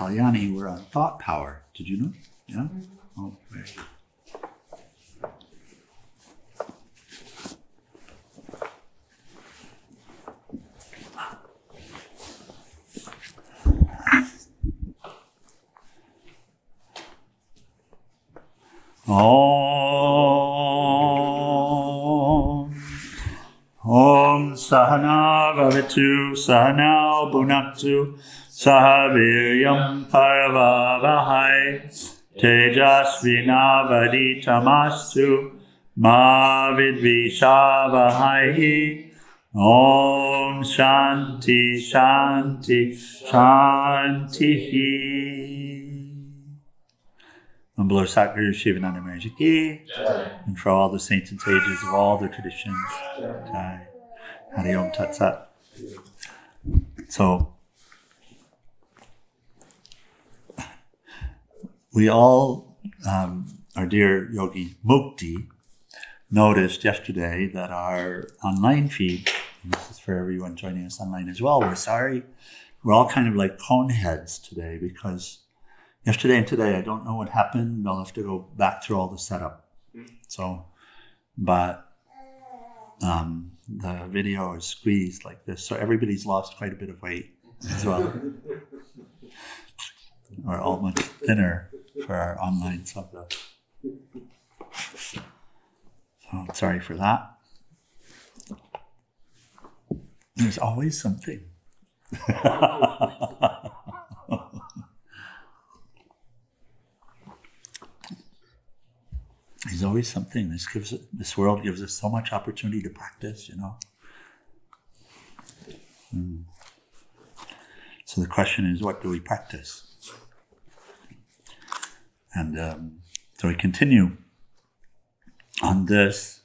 Kalyani, we're on thought power. Did you know? Yeah? Oh, very good. Om Sahanā-Vavatu Bhunaktu Vīryam Karavā-vahai Tejas Vinā Vadhīta Mastu Vidvishā-Vahai. Om Shānti Shānti Shāntihi. And below Satguru Sivananda Maharaj Ki, and for all the saints and sages of all the traditions. Jai. Hari Om Tat Sat. So, we all, our dear yogi Mukti, noticed yesterday that our online feed, and this is for everyone joining us online as well, we're sorry, we're all kind of like cone heads today because yesterday and today, I don't know what happened. I'll have to go back through all the setup. So, but the video is squeezed like this. So everybody's lost quite a bit of weight as well. We're all much thinner for our online subject. So sorry for that. There's always something. There's always something. This world gives us so much opportunity to practice, you know. So the question is, what do we practice? And so we continue on this.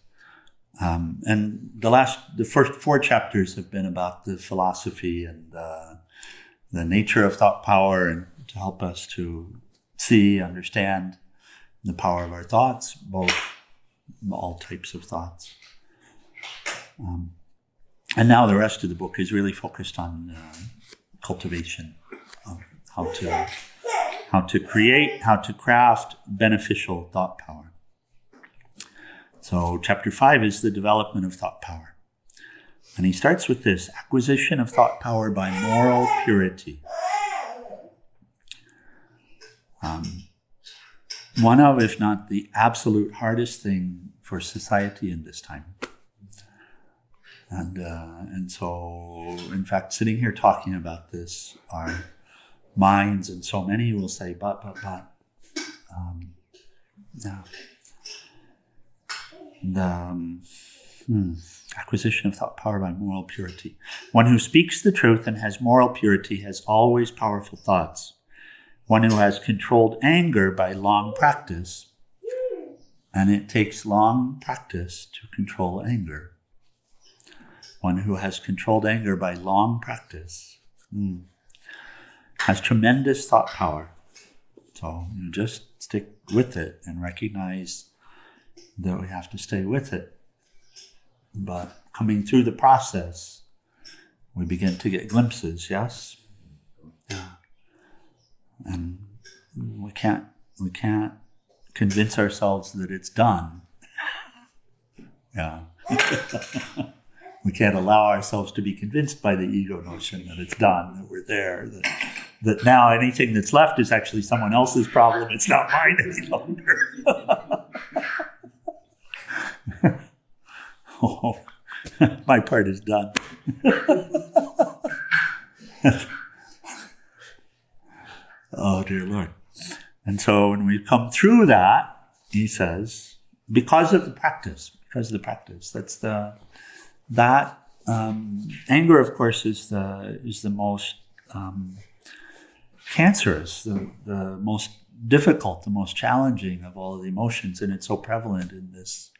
And the first 4 chapters have been about the philosophy and the nature of thought power, and to help us to see, understand the power of our thoughts, both all types of thoughts. And now the rest of the book is really focused on cultivation of how to create, how to craft beneficial thought power. So chapter 5 is the development of thought power. And he starts with this: acquisition of thought power by moral purity. One of, if not the absolute hardest thing for society in this time. And so, in fact, sitting here talking about this, our minds, and so many will say, but. No. The acquisition of thought power by moral purity. One who speaks the truth and has moral purity has always powerful thoughts. One who has controlled anger by long practice, and it takes long practice to control anger. One who has controlled anger by long practice has tremendous thought power. So you just stick with it and recognize that we have to stay with it. But coming through the process, we begin to get glimpses, yes? Yeah. And we can't convince ourselves that it's done. Yeah. We can't allow ourselves to be convinced by the ego notion that it's done, that we're there, that now anything that's left is actually someone else's problem. It's not mine any longer. Oh, my part is done. Oh, dear Lord. And so when we come through that, he says, because of the practice, that's anger, of course, is the most cancerous, the most difficult, the most challenging of all the emotions, and it's so prevalent in this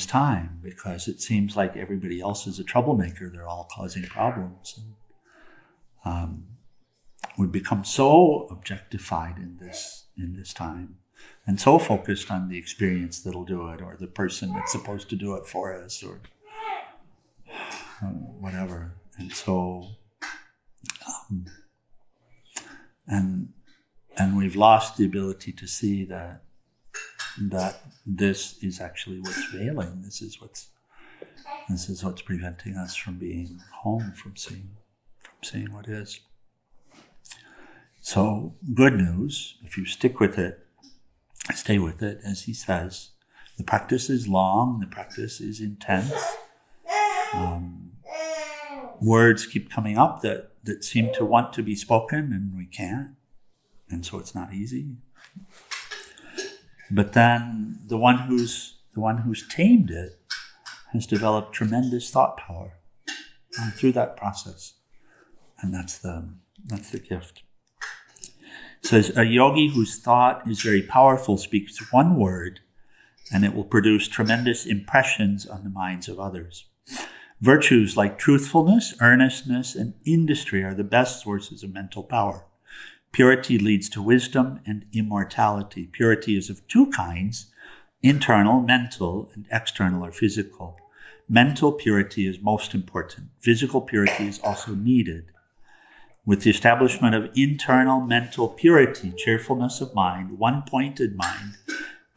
time because it seems like everybody else is a troublemaker. They're all causing problems. And, we become so objectified in this time, and so focused on the experience that'll do it, or the person that's supposed to do it for us, or whatever. And so, and we've lost the ability to see that this is actually what's failing. This is what's preventing us from being home, from seeing what is. So, good news, if you stick with it, stay with it, as he says. The practice is long, the practice is intense. Words keep coming up that seem to want to be spoken, and we can't. And so it's not easy. But then the one who's tamed it has developed tremendous thought power through that process. And that's the gift. It says, a yogi whose thought is very powerful speaks one word, and it will produce tremendous impressions on the minds of others. Virtues like truthfulness, earnestness, and industry are the best sources of mental power. Purity leads to wisdom and immortality. Purity is of two kinds, internal, mental, and external or physical. Mental purity is most important. Physical purity is also needed. With the establishment of internal mental purity, cheerfulness of mind, one-pointed mind,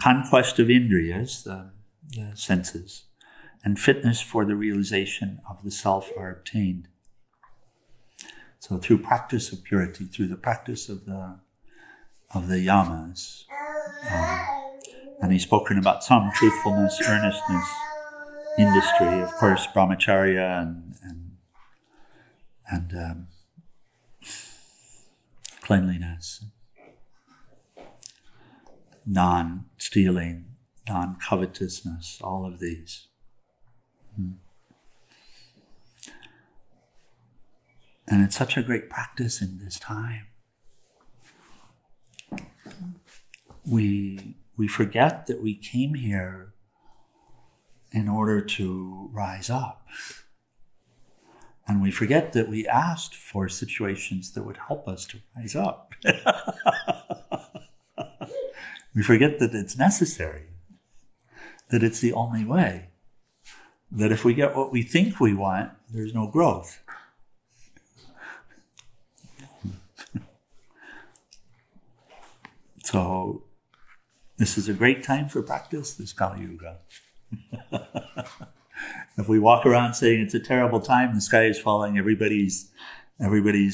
conquest of indriyas, the senses, and fitness for the realization of the self are obtained. So through practice of purity, through the practice of the yamas, and he's spoken about some truthfulness, earnestness, industry, of course, brahmacharya and cleanliness, non-stealing, non-covetousness, all of these. And it's such a great practice in this time. We forget that we came here in order to rise up. And we forget that we asked for situations that would help us to rise up. We forget that it's necessary, that it's the only way, that if we get what we think we want, there's no growth. So this is a great time for practice, this Kali Yuga. If we walk around saying it's a terrible time, the sky is falling, everybody's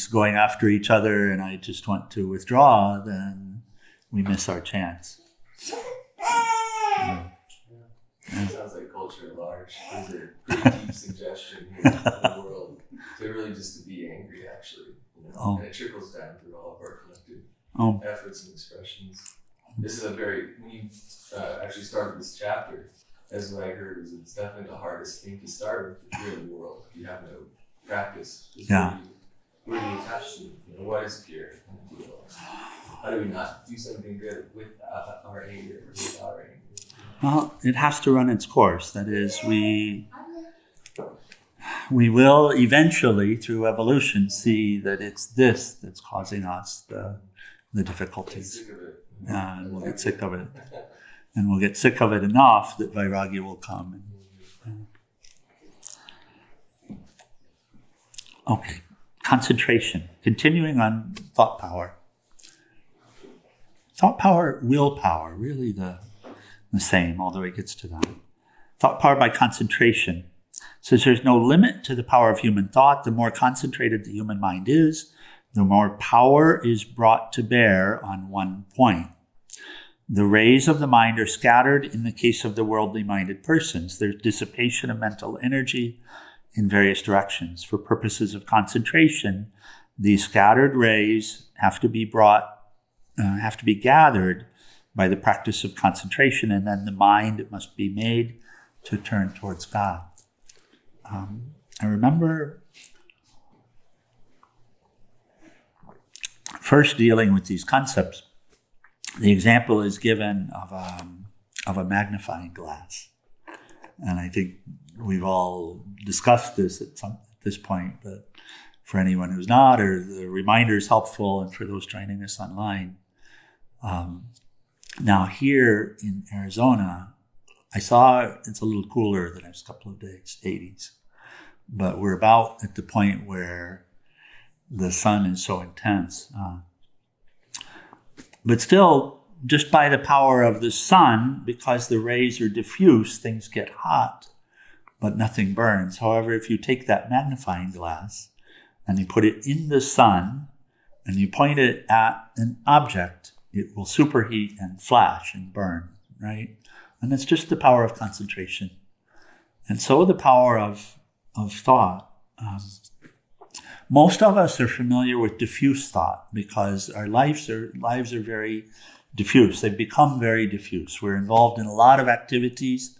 going after each other, and I just want to withdraw, then we miss our chance. It sounds like culture at large. There's a pretty deep suggestion here in the world to really just to be angry, actually. And it trickles down through all of our collective efforts and expressions. This is when you actually started this chapter, as what I heard, is it's definitely the hardest thing to start with here in the world. If you have no practice, where do you attach to? What is pure? How do we not do something good with our anger or without our anger? Well, it has to run its course. That is, we will eventually, through evolution, see that it's this that's causing us the difficulties. And we'll get sick of it. And we'll get sick of it enough that vairagya will come. Okay, concentration. Continuing on thought power. Thought power, willpower, really the same, although it gets to that. Thought power by concentration. Says there's no limit to the power of human thought. The more concentrated the human mind is, the more power is brought to bear on one point. The rays of the mind are scattered in the case of the worldly-minded persons. There's dissipation of mental energy in various directions. For purposes of concentration, these scattered rays have to be gathered by the practice of concentration, and then the mind must be made to turn towards God. I remember first dealing with these concepts. The example is given of a magnifying glass, and I think we've all discussed this at this point. But for anyone who's not, or the reminder is helpful, and for those joining us online. Now here in Arizona, I saw it's a little cooler the next couple of days, 80s, but we're about at the point where the sun is so intense. But still, just by the power of the sun, because the rays are diffuse, things get hot, but nothing burns. However, if you take that magnifying glass and you put it in the sun and you point it at an object, it will superheat and flash and burn, right? And it's just the power of concentration. And so the power of thought. Most of us are familiar with diffuse thought because our lives are very diffuse. They've become very diffuse. We're involved in a lot of activities,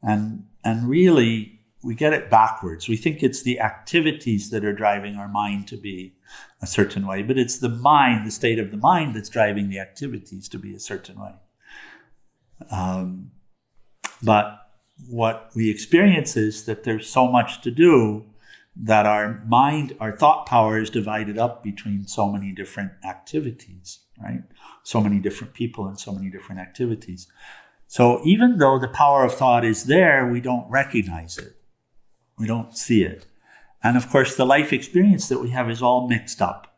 and really we get it backwards. We think it's the activities that are driving our mind to be a certain way, but it's the mind, the state of the mind, that's driving the activities to be a certain way. But what we experience is that there's so much to do that our mind, our thought power is divided up between so many different activities, right? So many different people and so many different activities. So even though the power of thought is there, we don't recognize it. We don't see it. And of course, the life experience that we have is all mixed up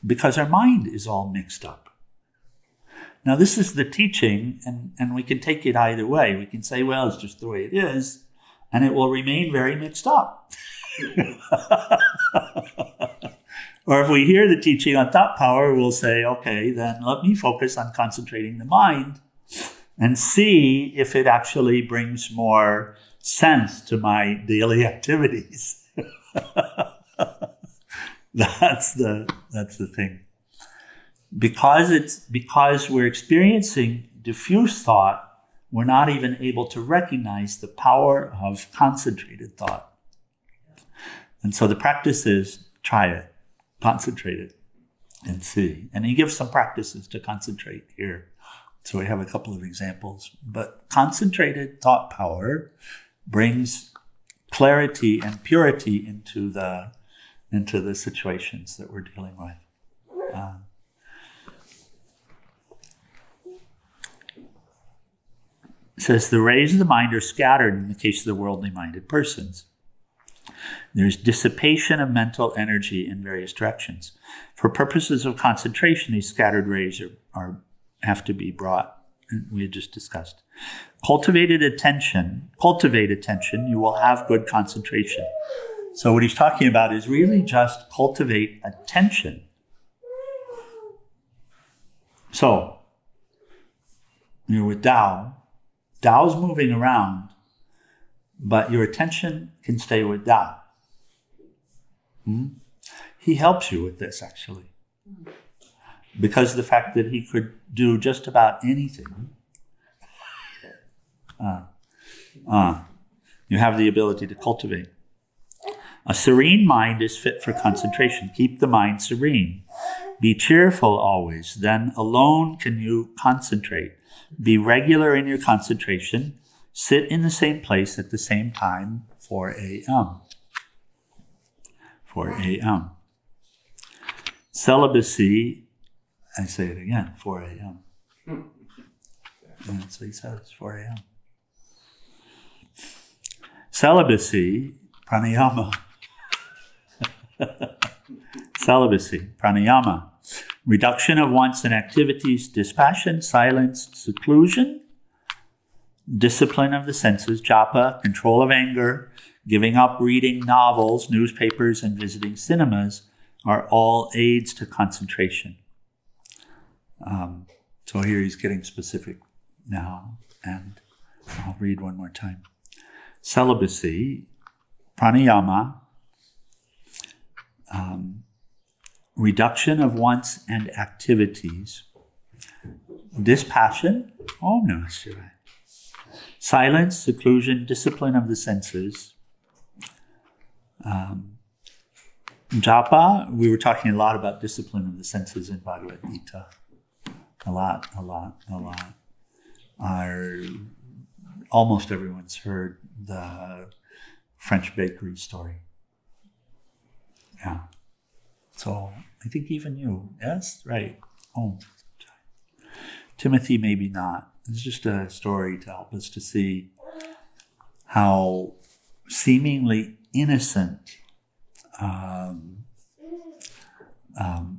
because our mind is all mixed up. Now, this is the teaching, and we can take it either way. We can say, well, it's just the way it is, and it will remain very mixed up. Or if we hear the teaching on thought power, we'll say, okay, then let me focus on concentrating the mind and see if it actually brings more sense to my daily activities. That's the thing. Because we're experiencing diffuse thought, we're not even able to recognize the power of concentrated thought. And so the practice is try it, concentrate it, and see. And he gives some practices to concentrate here. So we have a couple of examples. But concentrated thought power brings clarity and purity into the situations that we're dealing with. It says the rays of the mind are scattered in the case of the worldly-minded persons. There's dissipation of mental energy in various directions. For purposes of concentration, these scattered rays have to be brought, and we had just discussed. Cultivate attention, you will have good concentration. So what he's talking about is really just cultivate attention. So, you're with Tao. Tao's moving around, but your attention can stay with Tao. He helps you with this, actually. Because of the fact that he could do just about anything. You have the ability to cultivate. A serene mind is fit for concentration. Keep the mind serene. Be cheerful always. Then alone can you concentrate. Be regular in your concentration. Sit in the same place at the same time, 4 a.m. 4 a.m. Celibacy, I say it again, 4 a.m. That's what he says, 4 a.m. Celibacy, pranayama. Celibacy, pranayama. Reduction of wants and activities, dispassion, silence, seclusion, discipline of the senses, japa, control of anger, giving up reading novels, newspapers, and visiting cinemas are all aids to concentration. So here he's getting specific now, and I'll read one more time. Celibacy, pranayama, reduction of wants and activities, dispassion, silence, seclusion, discipline of the senses, japa. We were talking a lot about discipline of the senses in Vadhīta. A lot. Almost everyone's heard the French bakery story. Yeah. So I think even you, yes? Right. Oh, Timothy, maybe not. It's just a story to help us to see how seemingly innocent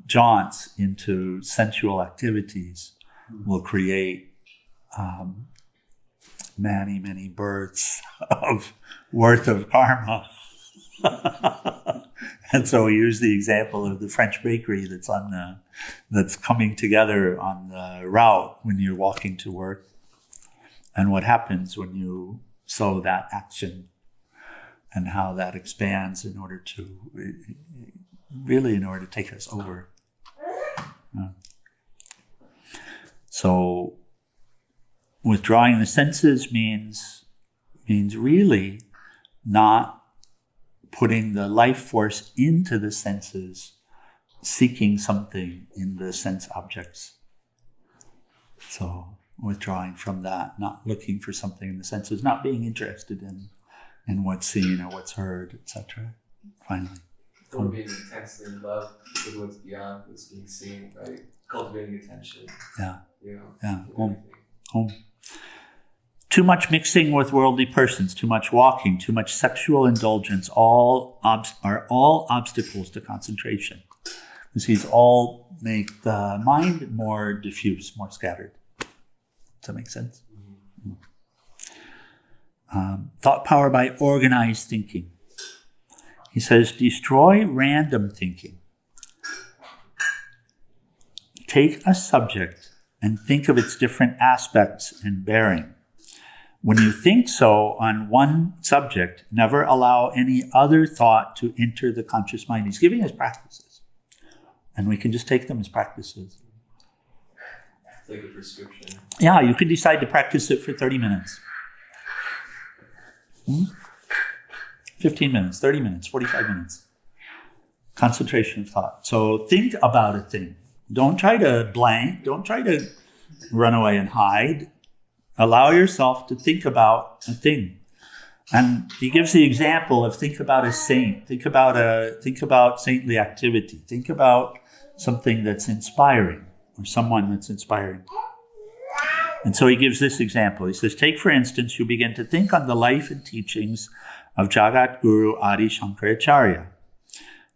jaunts into sensual activities will create many, many births of worth of karma. And so we use the example of the French bakery that's coming together on the route when you're walking to work, and what happens when you sow that action, and how that expands in order to take us over. So withdrawing the senses means really not putting the life force into the senses, seeking something in the sense objects. So withdrawing from that, not looking for something in the senses, not being interested in what's seen or what's heard, etc. Finally. Or being intensely in love with what's beyond what's being seen, right? Cultivating attention. Yeah. Home. Too much mixing with worldly persons, too much walking, too much sexual indulgence, are all obstacles to concentration. These all make the mind more diffuse, more scattered. Does that make sense? Thought power by organized thinking. He says, destroy random thinking. Take a subject and think of its different aspects and bearing. When you think so on one subject, never allow any other thought to enter the conscious mind. He's giving us practices, and we can just take them as practices. It's like a prescription. Yeah, you could decide to practice it for 30 minutes. 15 minutes, 30 minutes, 45 minutes. Concentration of thought. So think about a thing. Don't try to blank. Don't try to run away and hide. Allow yourself to think about a thing. And he gives the example of think about a saint. Think about saintly activity. Think about something that's inspiring, or someone that's inspiring. And so he gives this example. He says, take for instance, you begin to think on the life and teachings of Jagat Guru Adi Shankaracharya.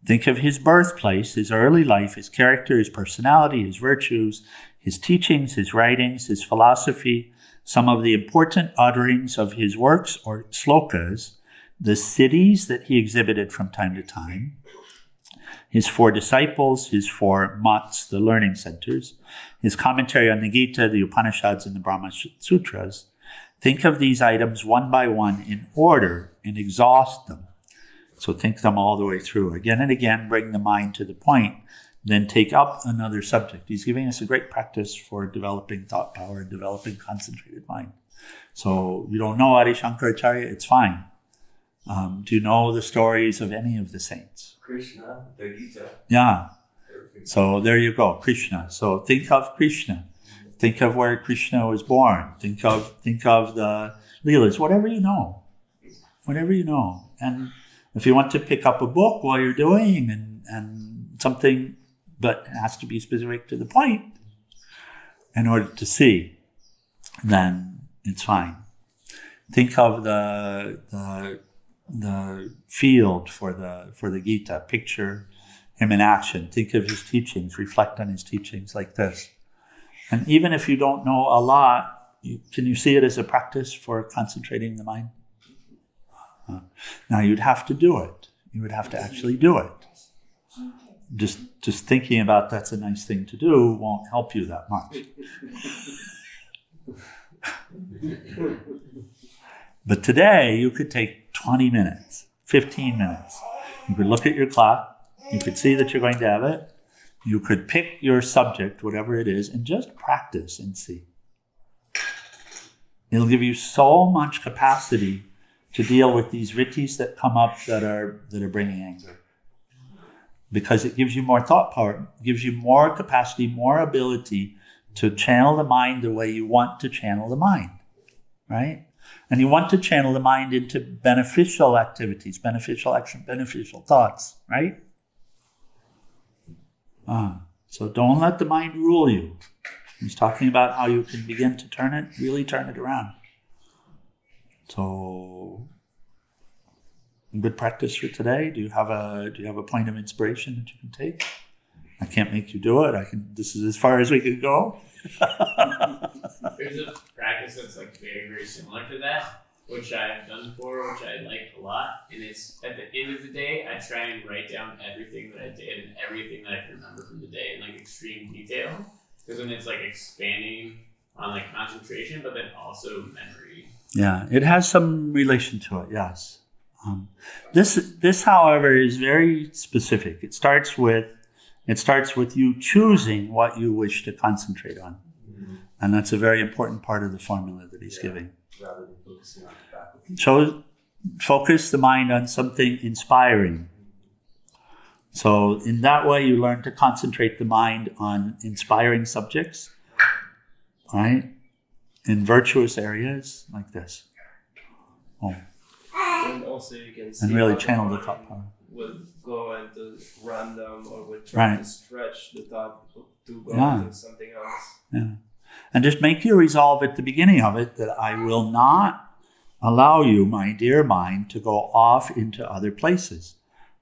Think of his birthplace, his early life, his character, his personality, his virtues, his teachings, his writings, his philosophy, some of the important utterings of his works or slokas, the cities that he exhibited from time to time, his 4 disciples, his 4 mats, the learning centers, his commentary on the Gita, the Upanishads, and the Brahma Sutras. Think of these items one by one in order and exhaust them. So think them all the way through. Again and again, bring the mind to the point, then take up another subject. He's giving us a great practice for developing thought power and developing concentrated mind. So you don't know Adi Shankaracharya, it's fine. Do you know the stories of any of the saints? Krishna, the Gita. Yeah. So there you go, Krishna. So think of Krishna. Think of where Krishna was born. Think of the Leelas, whatever you know. Whatever you know. And if you want to pick up a book while you're doing and something, but it has to be specific to the point in order to see, then it's fine. Think of the field for the Gita. Picture him in action. Think of his teachings. Reflect on his teachings like this. And even if you don't know a lot, can you see it as a practice for concentrating the mind? Now you'd have to do it. You would have to actually do it. Just thinking about that's a nice thing to do won't help you that much. But today you could take 20 minutes, 15 minutes. You could look at your clock. You could see that you're going to have it. You could pick your subject, whatever it is, and just practice and see. It'll give you so much capacity to deal with these vrittis that come up that are bringing anger. Because it gives you more thought power, gives you more capacity, more ability to channel the mind the way you want to channel the mind, right? And you want to channel the mind into beneficial activities, beneficial action, beneficial thoughts, right? So don't let the mind rule you. He's talking about how you can begin to really turn it around. So, good practice for today. Do you have a point of inspiration that you can take? I can't make you do it. This is as far as we can go. There's a practice that's like very, very similar to that, which I've done before, which I like a lot. And it's at the end of the day, I try and write down everything that I did and everything that I can remember from the day in like extreme detail. Because then it's like expanding on like concentration, but then also memory. Yeah, it has some relation to it. Yes. This, however, is very specific. It starts with you choosing what you wish to concentrate on, and that's a very important part of the formula that he's giving. Rather than focusing on the faculty. So, focus the mind on something inspiring. So, in that way, you learn to concentrate the mind on inspiring subjects, right? In virtuous areas like this. Oh. And also you can see and really channel the thought power. Would go into random or would try to stretch the thought to go into something else. Yeah. And just make your resolve at the beginning of it that I will not allow you, my dear mind, to go off into other places.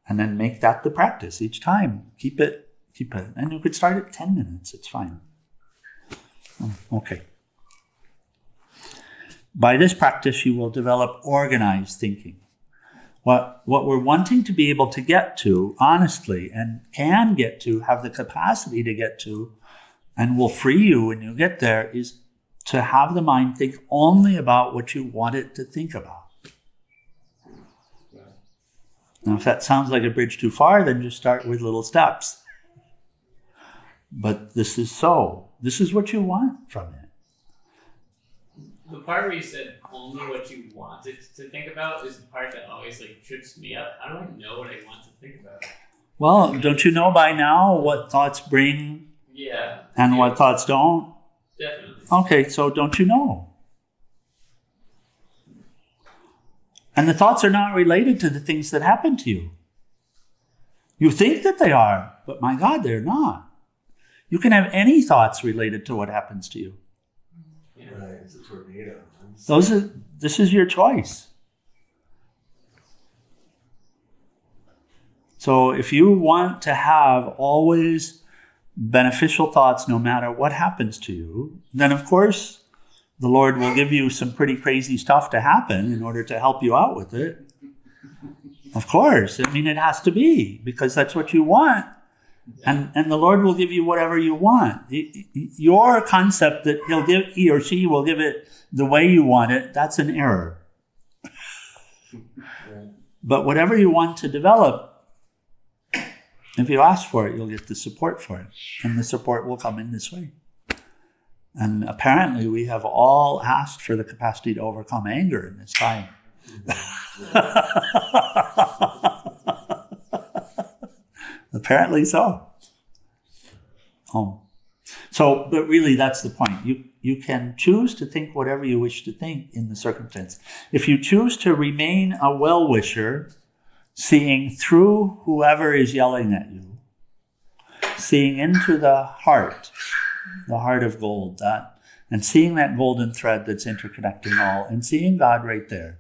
And then make that the practice each time. Keep it. And you could start at 10 minutes. It's fine. Okay. By this practice, you will develop organized thinking. What we're wanting to be able to get to, honestly, and can get to, have the capacity to get to, and will free you when you get there, is to have the mind think only about what you want it to think about. Now, if that sounds like a bridge too far, then just start with little steps. But this is so. This is what you want from it. The part where you said only what you wanted to think about is the part that always like trips me up. How do I know what I want to think about? Well, don't you know by now what thoughts bring and what thoughts don't? Definitely. Okay, so don't you know? And the thoughts are not related to the things that happen to you. You think that they are, but my God, they're not. You can have any thoughts related to what happens to you. Right, it's a tornado. This is your choice. So if you want to have always beneficial thoughts no matter what happens to you, then of course the Lord will give you some pretty crazy stuff to happen in order to help you out with it. Of course. I mean, it has to be, because that's what you want. And the Lord will give you whatever you want. Your concept that he or she will give it the way you want it, that's an error. But whatever you want to develop, if you ask for it, you'll get the support for it. And the support will come in this way. And apparently we have all asked for the capacity to overcome anger in this time. Apparently so. But really that's the point. You can choose to think whatever you wish to think in the circumstance. If you choose to remain a well-wisher, seeing through whoever is yelling at you, seeing into the heart of gold, and seeing that golden thread that's interconnecting all, and seeing God right there,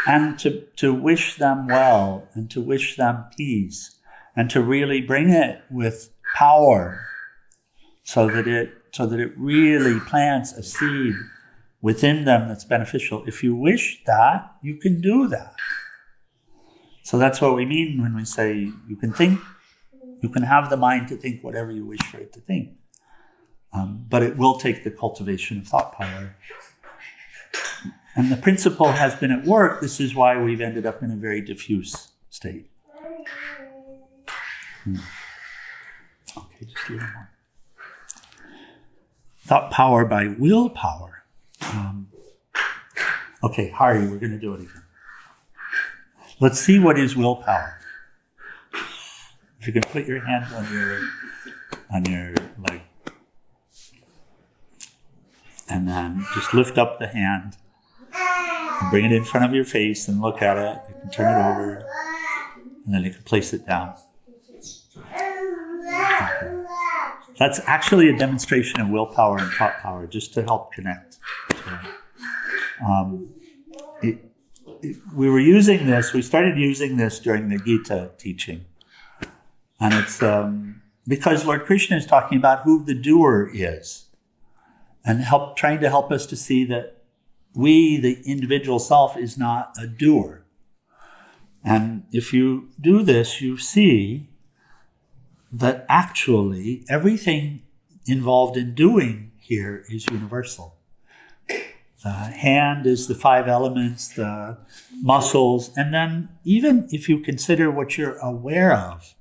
and to wish them well, and to wish them peace, and to really bring it with power, so that it really plants a seed within them that's beneficial. If you wish that, you can do that. So that's what we mean when we say you can think, you can have the mind to think whatever you wish for it to think. But it will take the cultivation of thought power. And the principle has been at work. This is why we've ended up in a very diffuse state. Okay, just a little more. Thought power by willpower. Okay, Hari, we're going to do it again. Let's see what is willpower. If you can put your hand on your leg. And then just lift up the hand and bring it in front of your face and look at it. You can turn it over and then you can place it down. Okay. That's actually a demonstration of willpower and thought power, just to help connect. We started using this during the Gita teaching. And because Lord Krishna is talking about who the doer is, and trying to help us to see that we, the individual self, is not a doer. And if you do this, you see that actually everything involved in doing here is universal. The hand is the 5 elements, the muscles, and then even if you consider what you're aware of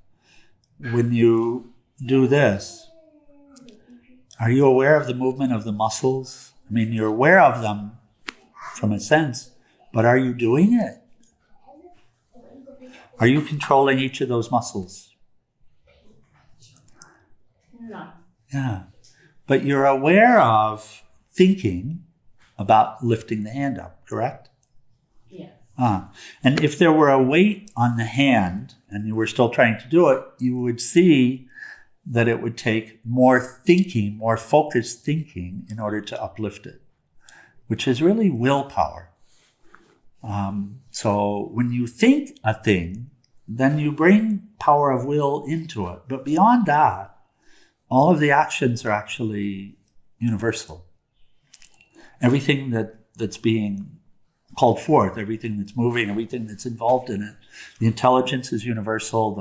when you do this, are you aware of the movement of the muscles? I mean, you're aware of them from a sense, but are you doing it? Are you controlling each of those muscles? No. Yeah. But you're aware of thinking about lifting the hand up, correct? Yeah. And if there were a weight on the hand and you were still trying to do it, you would see that it would take more thinking, more focused thinking in order to uplift it, which is really willpower. So when you think a thing, then you bring power of will into it. But beyond that, all of the actions are actually universal. Everything that's being called forth, everything that's moving, everything that's involved in it, the intelligence is universal,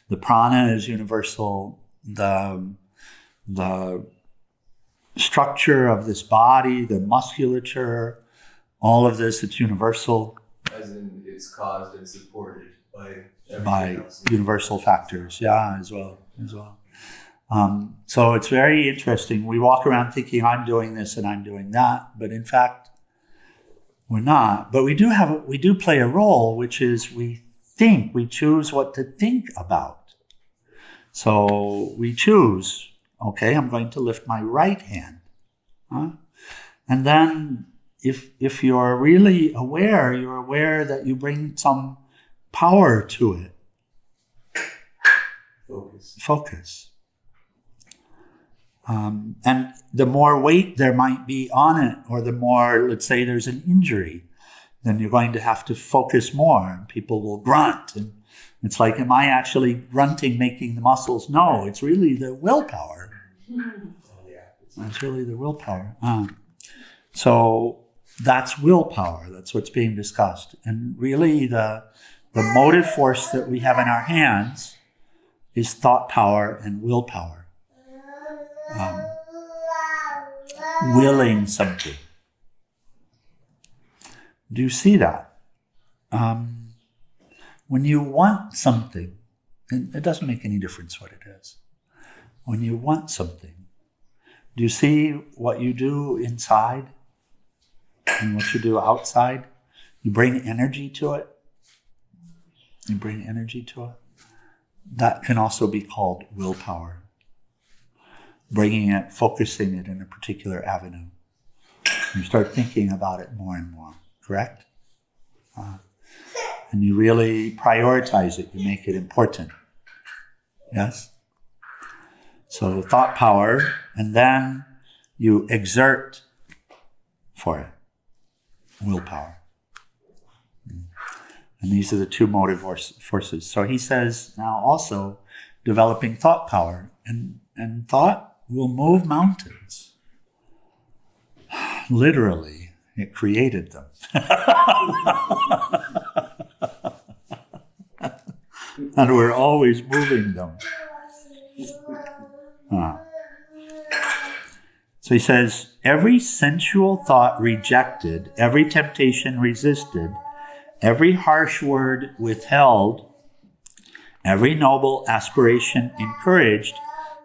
the prana is universal, the structure of this body, the musculature, all of this, it's universal. As in, it's caused and supported by universal factors, as well. So it's very interesting. We walk around thinking I'm doing this and I'm doing that, but in fact, we're not. But we do play a role, which is we choose what to think about. So we choose, okay, I'm going to lift my right hand. And then if you're really aware, you're aware that you bring some power to it. Focus. And the more weight there might be on it, or the more, let's say there's an injury, then you're going to have to focus more, and people will grunt. And it's like, am I actually grunting, making the muscles? No, it's really the willpower. It's really the willpower. So that's willpower. That's what's being discussed. And really the motive force that we have in our hands is thought power and willpower. Willing something. Do you see that? When you want something, and it doesn't make any difference what it is. When you want something, do you see what you do inside and what you do outside? You bring energy to it. That can also be called willpower. Bringing it, focusing it in a particular avenue. You start thinking about it more and more, correct? And you really prioritize it, you make it important. Yes? So thought power, and then you exert for it. Willpower. And these are the two motive forces. So he says now also developing thought power. And thought will move mountains. Literally, it created them. And we're always moving them. So he says, every sensual thought rejected, every temptation resisted, every harsh word withheld, every noble aspiration encouraged,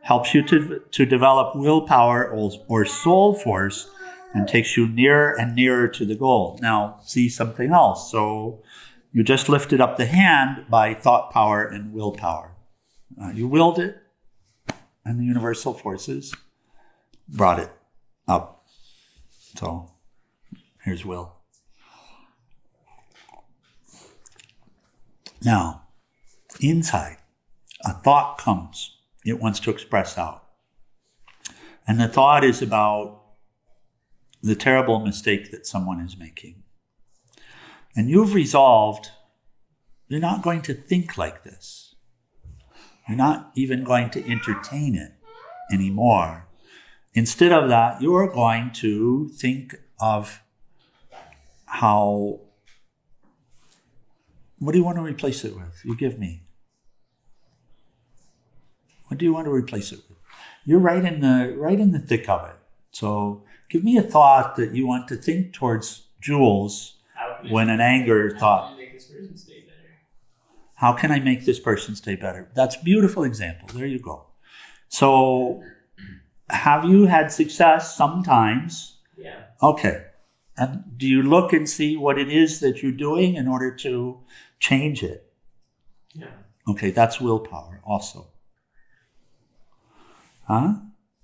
helps you to develop willpower or soul force and takes you nearer and nearer to the goal. Now, see something else. So you just lifted up the hand by thought power and willpower. You willed it, and the universal forces brought it up. So here's will. Now, inside, a thought comes. It wants to express out. And the thought is about the terrible mistake that someone is making. And you've resolved, you're not going to think like this. You're not even going to entertain it anymore. Instead of that, you're going to think of what do you want to replace it with? You give me. What do you want to replace it with? You're right in the thick of it. So give me a thought that you want to think towards Jules when an anger thought. How can I make this person stay better? That's a beautiful example. There you go. So have you had success sometimes? Yeah. Okay. And do you look and see what it is that you're doing in order to change it? Yeah. Okay, that's willpower also.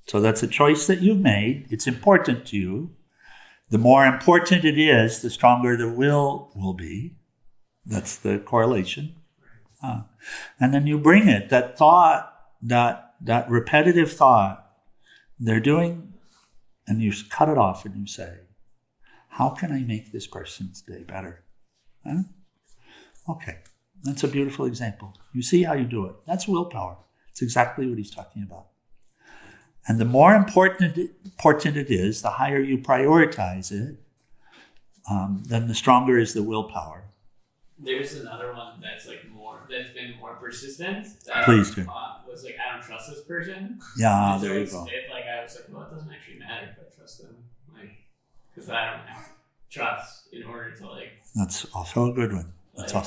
So that's a choice that you've made. It's important to you. The more important it is, the stronger the will be. That's the correlation. And then you bring it, that thought, that repetitive thought they're doing, and you cut it off and you say, how can I make this person's day better? Okay, that's a beautiful example. You see how you do it. That's willpower. It's exactly what he's talking about. And the more important it is, the higher you prioritize it, then the stronger is the willpower. There's another one that's been more persistent. Please do. Was like, I don't trust this person. Yeah, and so there you I was like, well, it doesn't actually matter if I trust them, because I don't have trust in order to That's also a good one. So I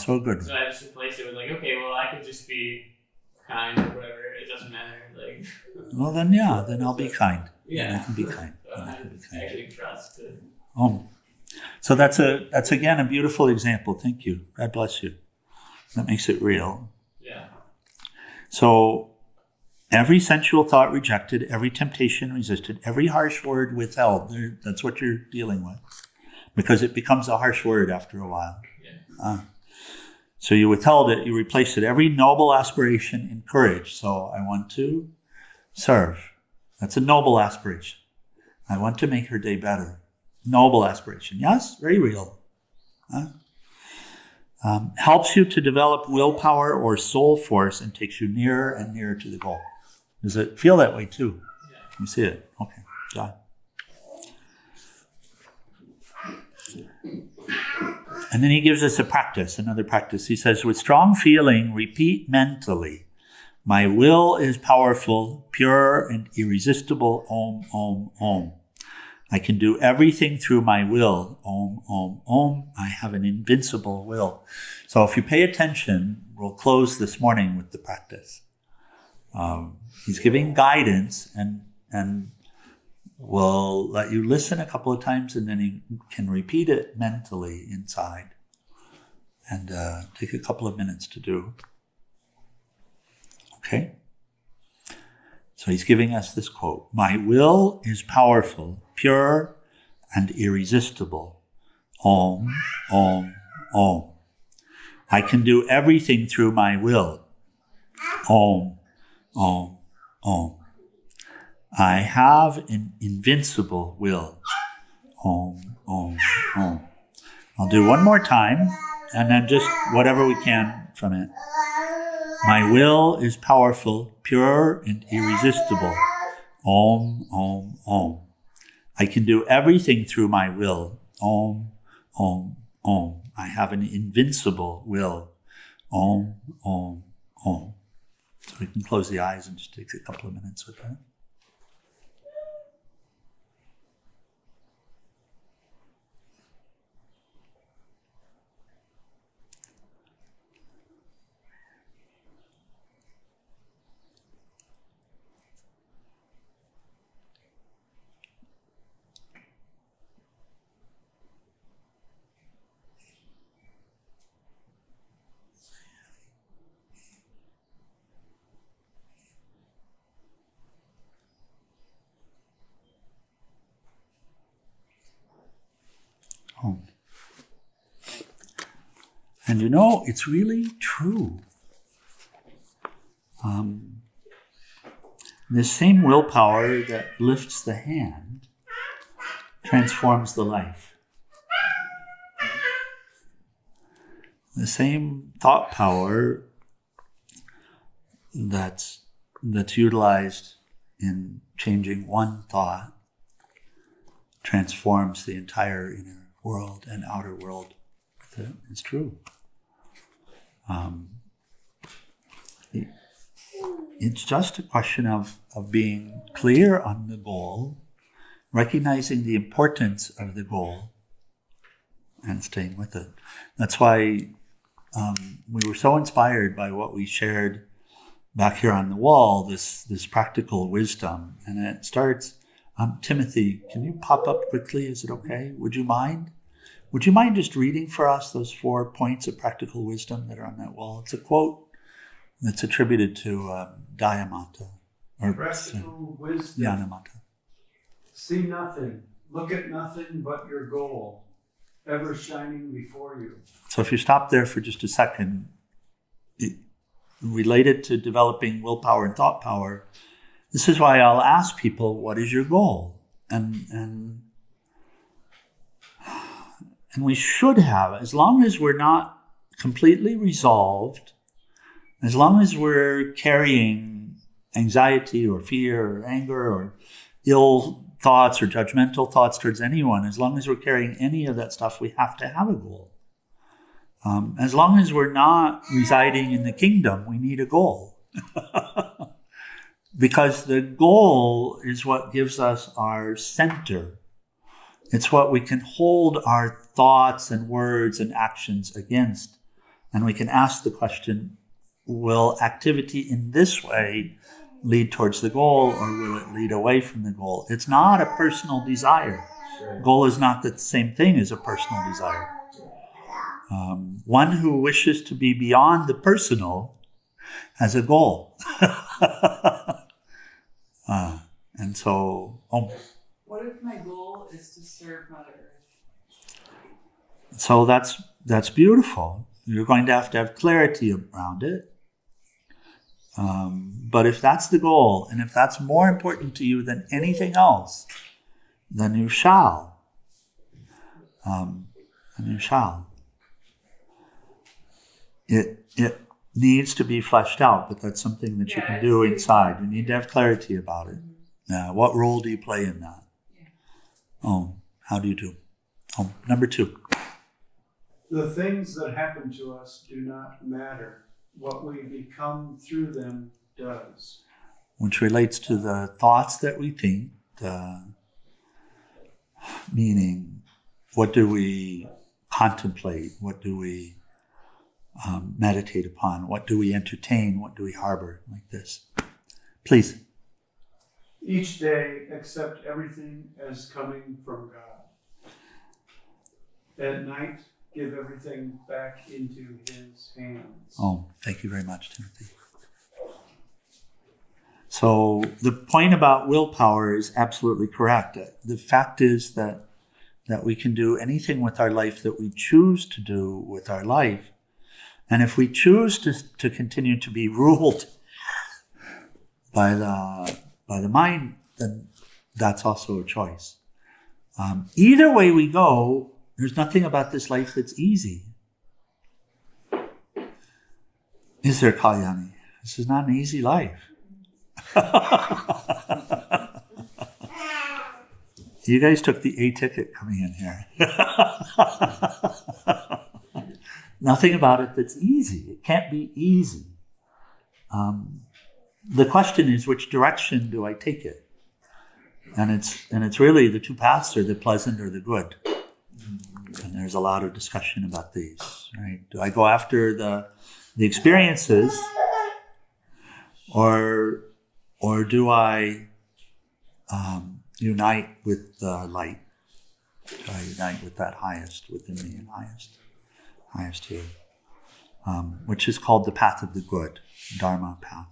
just replaced it with okay, well, I could just be kind or whatever. It doesn't matter. Well, then I'll be kind. Yeah, I can be kind. I actually trust. So that's again a beautiful example. Thank you. God bless you. That makes it real. Yeah. So every sensual thought rejected, every temptation resisted, every harsh word withheld. That's what you're dealing with, because it becomes a harsh word after a while. Yeah. So you withheld it, you replaced it. Every noble aspiration encouraged. So I want to serve. That's a noble aspiration. I want to make her day better. Noble aspiration. Yes, very real. Helps you to develop willpower or soul force and takes you nearer and nearer to the goal. Does it feel that way too? Yeah. You see it? Okay. Got it. And then he gives us another practice. He says, with strong feeling, repeat mentally, my will is powerful, pure, and irresistible. Om, Om, Om. I can do everything through my will. Om, Om, Om. I have an invincible will. So if you pay attention, we'll close this morning with the practice. He's giving guidance, and we'll let you listen a couple of times, and then you can repeat it mentally inside. And take a couple of minutes to do. Okay? So he's giving us this quote. My will is powerful, pure, and irresistible. Om, Om, Om. I can do everything through my will. Om, Om, Om. I have an invincible will. Om, Om, Om. I'll do one more time, and then just whatever we can from it. My will is powerful, pure, and irresistible. Om, Om, Om. I can do everything through my will. Om, Om, Om. I have an invincible will. Om, Om, Om. So we can close the eyes and just take a couple of minutes with that. And it's really true. This same willpower that lifts the hand transforms the life. The same thought power that's utilized in changing one thought transforms the entire inner world and outer world with it. It's true. It's just a question of being clear on the goal, recognizing the importance of the goal, and staying with it. That's why we were so inspired by what we shared back here on the wall, this practical wisdom. And it starts, Timothy, can you pop up quickly? Is it okay? Would you mind? Would you mind just reading for us those 4 points of practical wisdom that are on that wall? It's a quote that's attributed to Dhyamata. Or practical wisdom. Dhyamata. See nothing. Look at nothing but your goal, ever shining before you. So if you stop there for just a second, related to developing willpower and thought power, this is why I'll ask people, what is your goal? And we should have, as long as we're not completely resolved, as long as we're carrying anxiety or fear or anger or ill thoughts or judgmental thoughts towards anyone, as long as we're carrying any of that stuff, we have to have a goal. As long as we're not residing in the kingdom, we need a goal. Because the goal is what gives us our center. It's what we can hold our thoughts and words and actions against. And we can ask the question, will activity in this way lead towards the goal, or will it lead away from the goal? It's not a personal desire. Goal is not the same thing as a personal desire. One who wishes to be beyond the personal has a goal. And so... What if my goal is to serve Mother Earth? So that's beautiful. You're going to have clarity around it. But if that's the goal, and if that's more important to you than anything else, then you shall. And you shall. It needs to be fleshed out, but that's something that you can do inside. You need to have clarity about it. What role do you play in that? How do you do? Number 2. The things that happen to us do not matter. What we become through them does. Which relates to the thoughts that we think, meaning, what do we contemplate? What do we meditate upon? What do we entertain? What do we harbor? Like this. Please. Each day, accept everything as coming from God. At night, give everything back into His hands. Thank you very much, Timothy. So the point about willpower is absolutely correct. The fact is that we can do anything with our life that we choose to do with our life. And if we choose to continue to be ruled by the mind, then that's also a choice. Either way we go, there's nothing about this life that's easy. Is there, Kalyani? This is not an easy life. You guys took the A ticket coming in here. Nothing about it that's easy. It can't be easy. The question is, which direction do I take it? And it's really the 2 paths are the pleasant or the good. And there's a lot of discussion about these, right? Do I go after the experiences, or do I unite with the light? Do I unite with that highest within me and highest here, which is called the path of the good, Dharma path.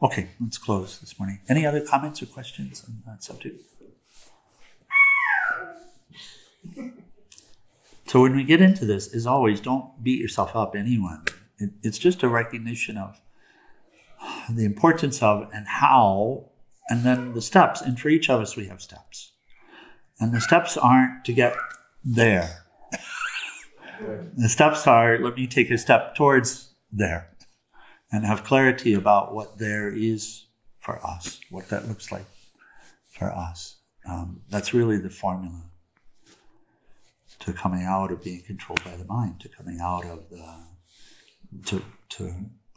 Okay, let's close this morning. Any other comments or questions on that subject? So when we get into this, as always, don't beat yourself up, anyone. It's just a recognition of the importance of and how, and then the steps. And for each of us, we have steps. And the steps aren't to get there. The steps are, let me take a step towards there. and have clarity about what there is for us, what that looks like for us. That's really the formula to coming out of being controlled by the mind, to coming out of the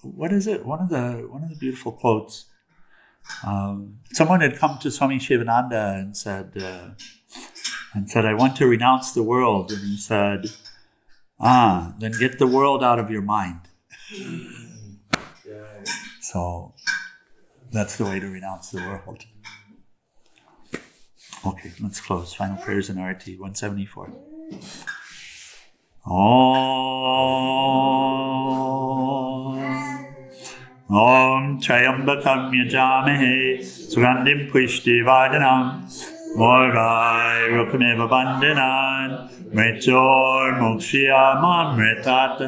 what is it? One of the beautiful quotes. Someone had come to Swami Sivananda and said, I want to renounce the world. And he said, then get the world out of your mind. So that's the way to renounce the world. Okay, let's close. Final prayers in Arati 174. Om Trayambakam Yajamahe Sugandhim Pushti Vardhanam Morvai Rukameva Bandhanan Mritor Mokshiyamam Mritat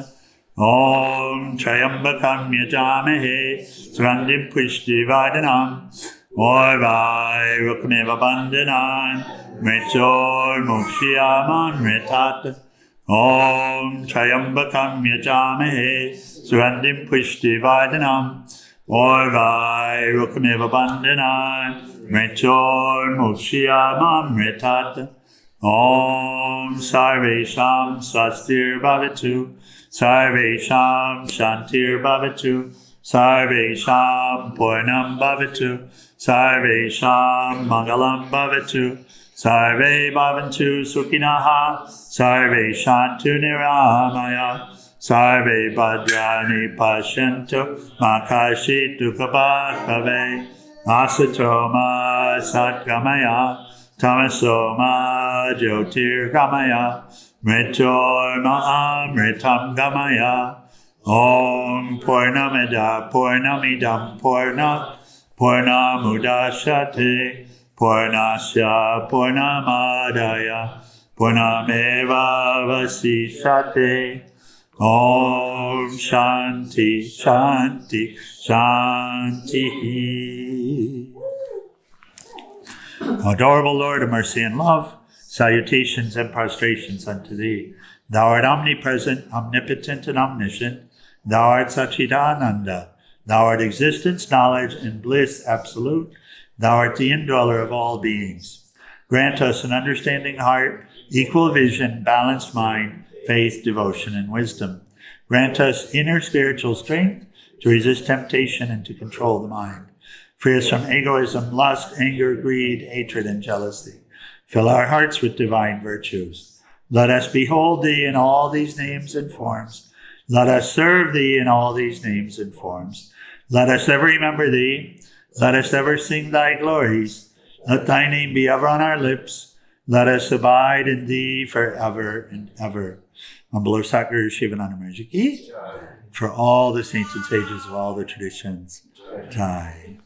Om Trayambakam Yajamahe Sugandhim Pushti Vardhanam Morvai Rukameva Bandhanan Mritor Mokshiyamam Mritat Om Trayambakam Yajamahe Sugandhim Pushti Vardhanam Morvai Rukameva Bandhanan Mritor Mokshiyamam Mritat Om Sarvesham Swastir Bhavatu Sarvesham Shantir Bhavatu Sarvesham Purnam Bhavatu Sarvesham Mangalam Bhavatu Sarve Bhavantu Sukhinaha Sarve Shantu Niramaya Sarve Bhadrani Pashyantu Makashitu Kabhave Asatoma Satgamaya Tamasoma Jyotir Gamaya Mritorma Amritam Gamaya Om Purnamida Purnamidam Purnamudashate Purnasya Purnamadaya Purnameva Vasishate Om Shānti Shānti Shāntihi. Adorable Lord of mercy and love, salutations and prostrations unto Thee. Thou art omnipresent, omnipotent, and omniscient. Thou art Satchidananda. Thou art existence, knowledge, and bliss absolute. Thou art the indweller of all beings. Grant us an understanding heart, equal vision, balanced mind, faith, devotion, and wisdom. Grant us inner spiritual strength to resist temptation and to control the mind. Free us from egoism, lust, anger, greed, hatred, and jealousy. Fill our hearts with divine virtues. Let us behold Thee in all these names and forms. Let us serve Thee in all these names and forms. Let us ever remember Thee. Let us ever sing Thy glories. Let Thy name be ever on our lips. Let us abide in Thee forever and ever. Humble Sadguru Sivananda Maharaj ki, for all the saints and sages of all the traditions. Jai.